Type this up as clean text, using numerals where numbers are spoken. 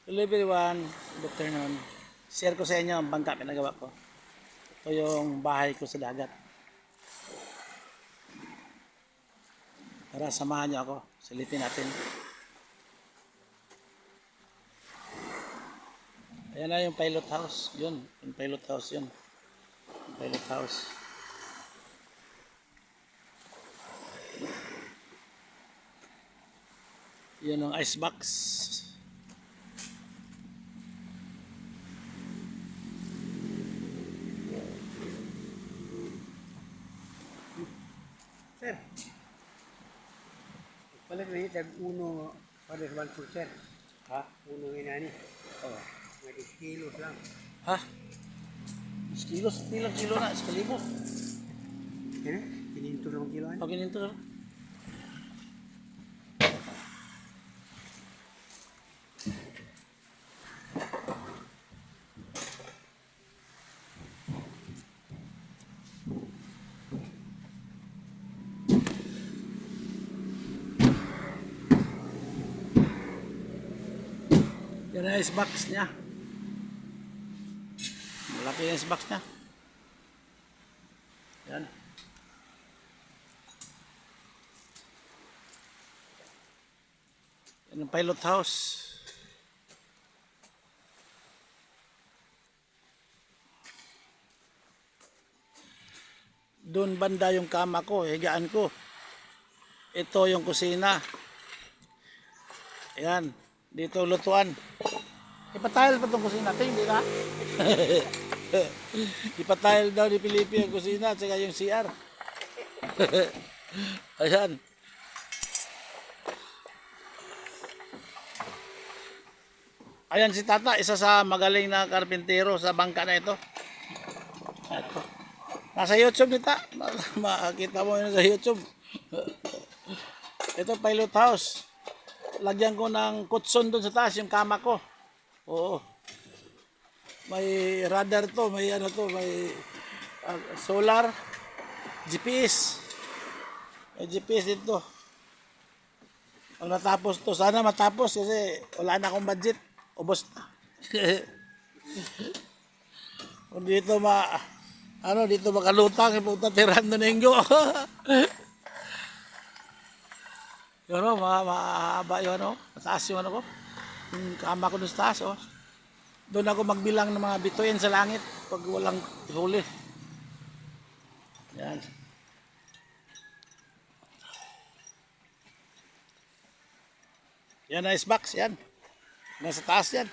Hello everyone, good afternoon. Share ko sa inyo ang bangka pinagawa ko. Ito yung bahay ko sa dagat. Tara, samahan niyo ako. Silipin natin. Ayan na yung pilot house. Yun, yung pilot house yun. Yung pilot house. Yun yung icebox. Sir, palit na tag uno pada 1 sir. Ha? Uno inani. Oh. May 10 kilos lang. Ha? 10 kilos? Ilang kilo na? 1,000? Kaya, kininto lang kilo ani. Okay nito. Yan ang icebox niya. Malaki yung icebox niya. Yan. Yan ang pilot house. Doon banda yung kama ko, higaan ko. Ito yung kusina. Ayan, dito lutuan. Ipatile pa itong kusina. Ito hindi na. Ipatile daw ni Pilipi ang kusina at saka yung CR. Ayan. Ayan si Tata, isa sa magaling na karpintero sa bangka na ito. Ito. Nasa YouTube nita. Makakita mo yun sa YouTube. Ito pilot house. Lagyan ko ng kutson doon sa taas yung kama ko. Oo. May radar to, may ano to, may solar, GPS. May GPS dito. Pag natapos to, sana matapos kasi wala na akong budget. Ubos na. Kung dito dito makalutang, ipunta tirando ninggo. Yun o, mahaba yun o. Mataas yung ano ko. Yung kama ko doon sa taas o. Doon ako magbilang ng mga bituin sa langit pag walang huli. Yan. Yan na icebox, yan. Nasa taas yan.